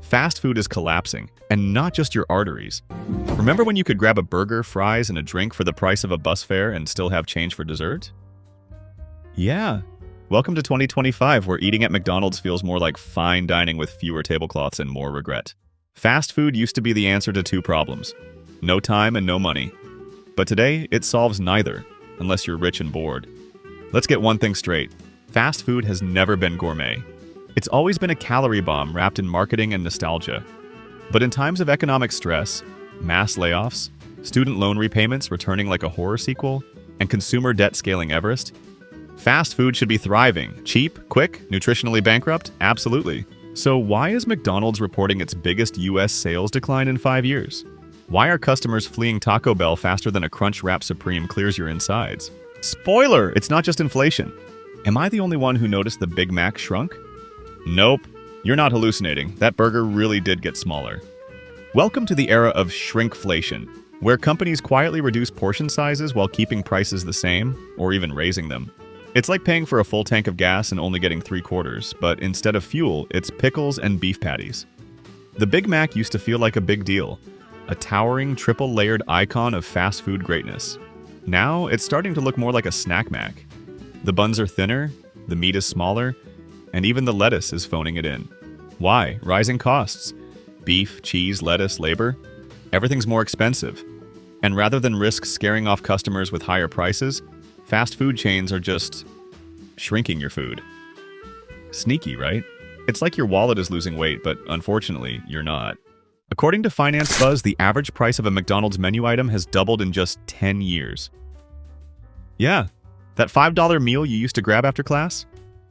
Fast food is collapsing, and not just your arteries. Remember when you could grab a burger, fries, and a drink for the price of a bus fare and still have change for dessert? Yeah. Welcome to 2025, where eating at McDonald's feels more like fine dining with fewer tablecloths and more regret. Fast food used to be the answer to two problems: no time and no money. But today, it solves neither, unless you're rich and bored. Let's get one thing straight. Fast food has never been gourmet. It's always been a calorie bomb wrapped in marketing and nostalgia. But in times of economic stress, mass layoffs, student loan repayments returning like a horror sequel, and consumer debt scaling Everest, fast food should be thriving. Cheap, quick, nutritionally bankrupt? Absolutely. So why is McDonald's reporting its biggest US sales decline in 5 years? Why are customers fleeing Taco Bell faster than a Crunchwrap Supreme clears your insides? Spoiler! It's not just inflation. Am I the only one who noticed the Big Mac shrunk? Nope. You're not hallucinating. That burger really did get smaller. Welcome to the era of shrinkflation, where companies quietly reduce portion sizes while keeping prices the same, or even raising them. It's like paying for a full tank of gas and only getting 3/4, but instead of fuel, it's pickles and beef patties. The Big Mac used to feel like a big deal, a towering triple-layered icon of fast food greatness. Now, it's starting to look more like a snack mac. The buns are thinner, the meat is smaller, and even the lettuce is phoning it in. Why? Rising costs. Beef, cheese, lettuce, labor. Everything's more expensive. And rather than risk scaring off customers with higher prices, fast food chains are just shrinking your food. Sneaky, right? It's like your wallet is losing weight, but unfortunately, you're not. According to Finance Buzz, the average price of a McDonald's menu item has doubled in just 10 years. Yeah, that $5 meal you used to grab after class?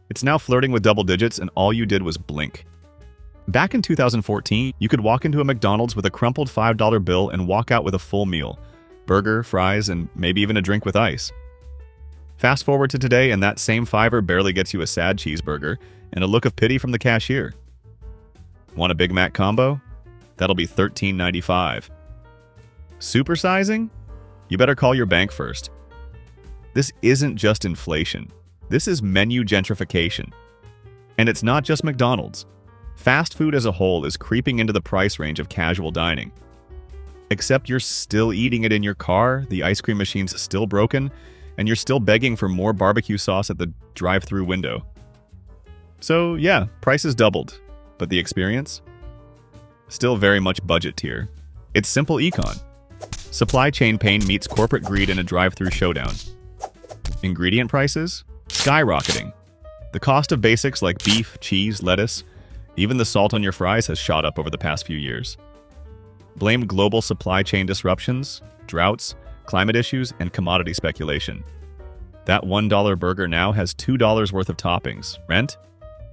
It's now flirting with double digits, and all you did was blink. Back in 2014, you could walk into a McDonald's with a crumpled $5 bill and walk out with a full meal: burger, fries, and maybe even a drink with ice. Fast forward to today, and that same $5 barely gets you a sad cheeseburger and a look of pity from the cashier. Want a Big Mac combo? That'll be $13.95. Supersizing? You better call your bank first. This isn't just inflation. This is menu gentrification. And it's not just McDonald's. Fast food as a whole is creeping into the price range of casual dining. Except you're still eating it in your car, the ice cream machine's still broken, and you're still begging for more barbecue sauce at the drive-thru window. So yeah, prices doubled, but the experience? Still very much budget tier. It's simple econ. Supply chain pain meets corporate greed in a drive-thru showdown. Ingredient prices? Skyrocketing. The cost of basics like beef, cheese, lettuce, even the salt on your fries has shot up over the past few years. Blame global supply chain disruptions, droughts, climate issues, and commodity speculation. That $1 burger now has $2 worth of toppings. Rent?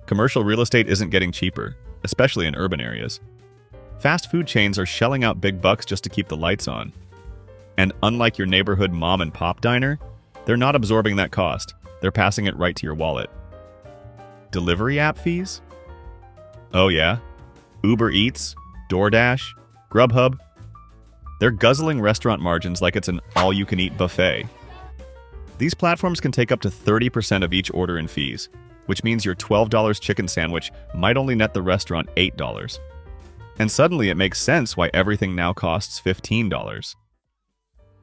Commercial real estate isn't getting cheaper, especially in urban areas. Fast food chains are shelling out big bucks just to keep the lights on. And unlike your neighborhood mom and pop diner, they're not absorbing that cost. They're passing it right to your wallet. Delivery app fees? Oh yeah? Uber Eats, DoorDash, Grubhub? They're guzzling restaurant margins like it's an all-you-can-eat buffet. These platforms can take up to 30% of each order in fees, which means your $12 chicken sandwich might only net the restaurant $8. And suddenly it makes sense why everything now costs $15.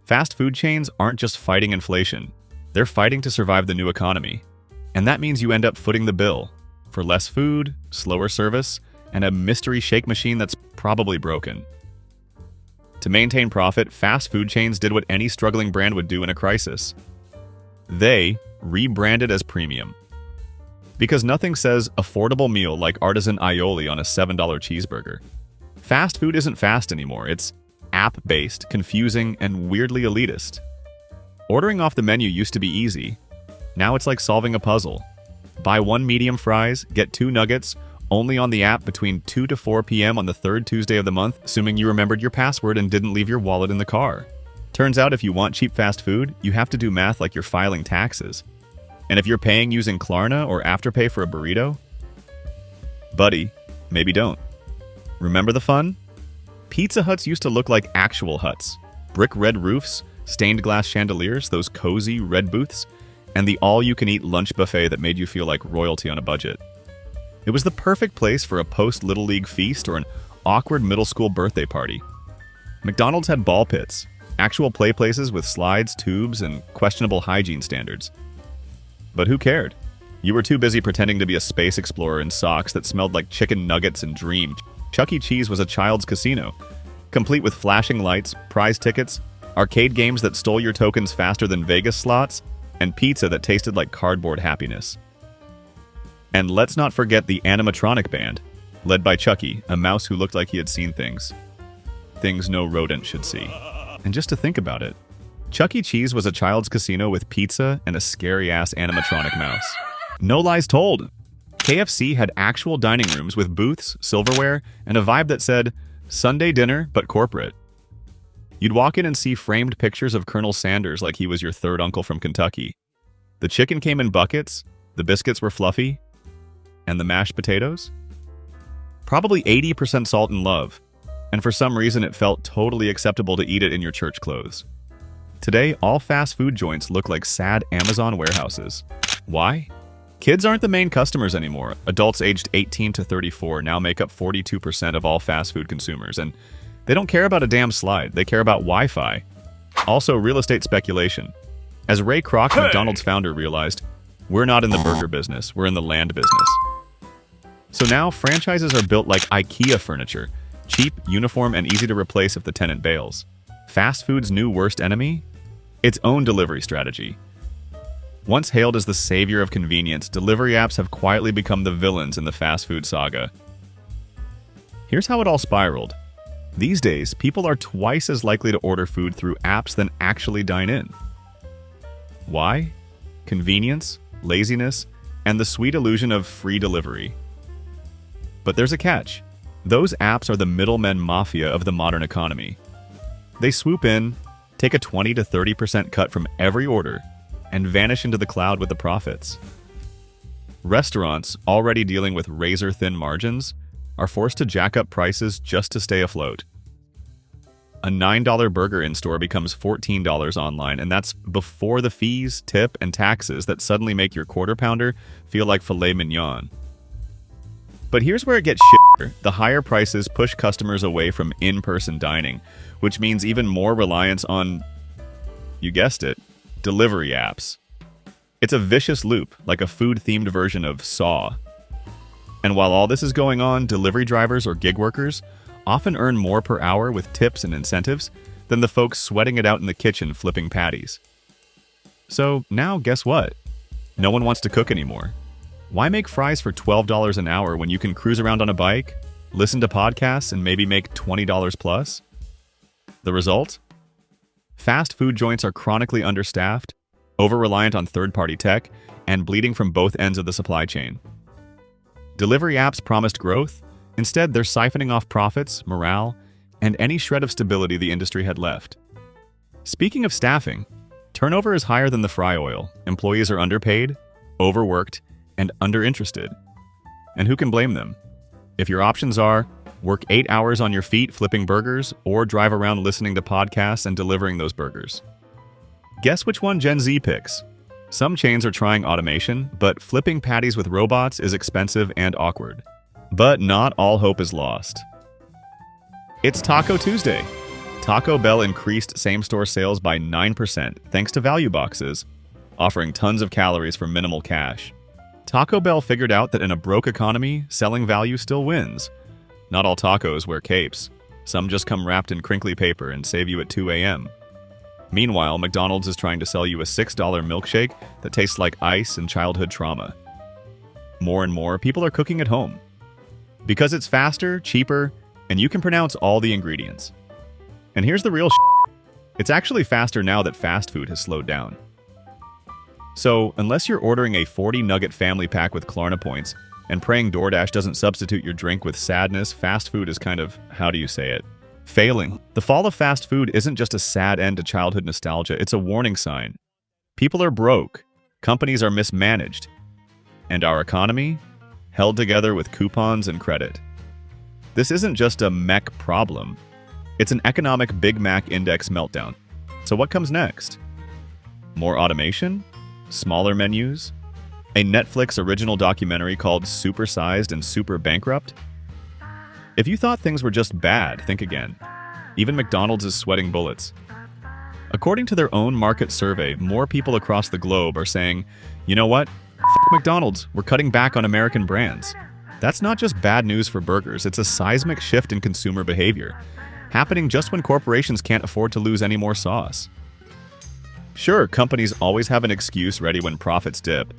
Fast food chains aren't just fighting inflation. They're fighting to survive the new economy. And that means you end up footing the bill for less food, slower service, and a mystery shake machine that's probably broken. To maintain profit, fast food chains did what any struggling brand would do in a crisis. They rebranded as premium. Because nothing says affordable meal like artisan aioli on a $7 cheeseburger. Fast food isn't fast anymore. It's app-based, confusing, and weirdly elitist. Ordering off the menu used to be easy. Now it's like solving a puzzle. Buy 1 medium fries, get 2 nuggets, only on the app between 2 to 4 p.m. on the 3rd Tuesday of the month, assuming you remembered your password and didn't leave your wallet in the car. Turns out if you want cheap fast food, you have to do math like you're filing taxes. And if you're paying using Klarna or Afterpay for a burrito, buddy, maybe don't. Remember the fun? Pizza Huts used to look like actual huts. Brick red roofs, stained glass chandeliers, those cozy red booths, and the all-you-can-eat lunch buffet that made you feel like royalty on a budget. It was the perfect place for a post-Little League feast or an awkward middle school birthday party. McDonald's had ball pits, actual play places with slides, tubes, and questionable hygiene standards. But who cared? You were too busy pretending to be a space explorer in socks that smelled like chicken nuggets and dream. Chuck E. Cheese was a child's casino, complete with flashing lights, prize tickets, arcade games that stole your tokens faster than Vegas slots, and pizza that tasted like cardboard happiness. And let's not forget the animatronic band, led by Chucky, a mouse who looked like he had seen things. Things no rodent should see. And just to think about it, Chuck E. Cheese was a child's casino with pizza and a scary-ass animatronic mouse. No lies told. KFC had actual dining rooms with booths, silverware, and a vibe that said, Sunday dinner, but corporate. You'd walk in and see framed pictures of Colonel Sanders like he was your third uncle from Kentucky. The chicken came in buckets, the biscuits were fluffy, and the mashed potatoes? Probably 80% salt and love, and for some reason it felt totally acceptable to eat it in your church clothes. Today, all fast food joints look like sad Amazon warehouses. Why? Kids aren't the main customers anymore. Adults aged 18 to 34 now make up 42% of all fast food consumers, and they don't care about a damn slide, they care about Wi-Fi. Also, real estate speculation. As Ray Kroc, McDonald's founder, realized, we're not in the burger business, we're in the land business. So now, franchises are built like IKEA furniture, cheap, uniform, and easy to replace if the tenant bails. Fast food's new worst enemy? Its own delivery strategy. Once hailed as the savior of convenience, delivery apps have quietly become the villains in the fast food saga. Here's how it all spiraled. These days, people are twice as likely to order food through apps than actually dine in. Why? Convenience, laziness, and the sweet illusion of free delivery. But there's a catch. Those apps are the middlemen mafia of the modern economy. They swoop in, take a 20 to 30% cut from every order, and vanish into the cloud with the profits. Restaurants, already dealing with razor-thin margins, are forced to jack up prices just to stay afloat. A $9 burger in-store becomes $14 online, and that's before the fees, tip, and taxes that suddenly make your quarter pounder feel like filet mignon. But here's where it gets shitter. The higher prices push customers away from in-person dining, which means even more reliance on, you guessed it, delivery apps. It's a vicious loop, like a food-themed version of Saw. And while all this is going on, delivery drivers or gig workers often earn more per hour with tips and incentives than the folks sweating it out in the kitchen flipping patties. So now guess what? No one wants to cook anymore. Why make fries for $12 an hour when you can cruise around on a bike, listen to podcasts, and maybe make $20 plus? The result? Fast food joints are chronically understaffed, over-reliant on third-party tech, and bleeding from both ends of the supply chain. Delivery apps promised growth. Instead, they're siphoning off profits, morale, and any shred of stability the industry had left. Speaking of staffing, turnover is higher than the fry oil. Employees are underpaid, overworked, and underinterested. And who can blame them? If your options are work 8 hours on your feet flipping burgers or drive around listening to podcasts and delivering those burgers. Guess which one Gen Z picks? Some chains are trying automation, but flipping patties with robots is expensive and awkward. But not all hope is lost. It's Taco Tuesday. Taco Bell increased same-store sales by 9% thanks to value boxes, offering tons of calories for minimal cash. Taco Bell figured out that in a broke economy, selling value still wins. Not all tacos wear capes. Some just come wrapped in crinkly paper and save you at 2 a.m. Meanwhile, McDonald's is trying to sell you a $6 milkshake that tastes like ice and childhood trauma. More and more, people are cooking at home. Because it's faster, cheaper, and you can pronounce all the ingredients. And here's the real shit. It's actually faster now that fast food has slowed down. So, unless you're ordering a 40-nugget family pack with Klarna points and praying DoorDash doesn't substitute your drink with sadness, fast food is kind of, how do you say it? Failing. The fall of fast food isn't just a sad end to childhood nostalgia, it's a warning sign. People are broke, companies are mismanaged, and our economy held together with coupons and credit. This isn't just a McProblem, it's an economic Big Mac index meltdown. So what comes next? More automation? Smaller menus? a Netflix original documentary called Supersized and Super Bankrupt? If you thought things were just bad, think again. Even McDonald's is sweating bullets. According to their own market survey, more people across the globe are saying, you know what? F McDonald's, we're cutting back on American brands. That's not just bad news for burgers, it's a seismic shift in consumer behavior, happening just when corporations can't afford to lose any more sauce. Sure, companies always have an excuse ready when profits dip.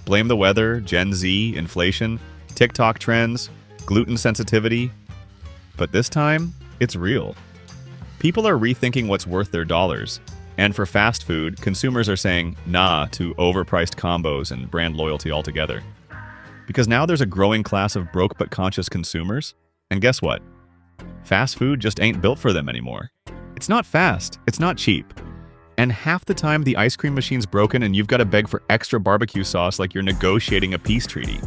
Blame the weather, Gen Z, inflation, TikTok trends, gluten sensitivity. But this time, it's real. People are rethinking what's worth their dollars. And for fast food, consumers are saying nah to overpriced combos and brand loyalty altogether. Because now there's a growing class of broke but conscious consumers. And guess what? Fast food just ain't built for them anymore. It's not fast, it's not cheap. And half the time the ice cream machine's broken and you've got to beg for extra barbecue sauce like you're negotiating a peace treaty.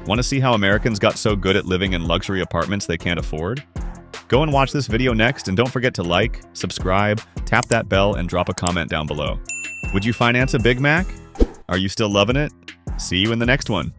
Want to see how Americans got so good at living in luxury apartments they can't afford? Go and watch this video next, and don't forget to like, subscribe, tap that bell, and drop a comment down below. Would you finance a Big Mac? Are you still loving it? See you in the next one.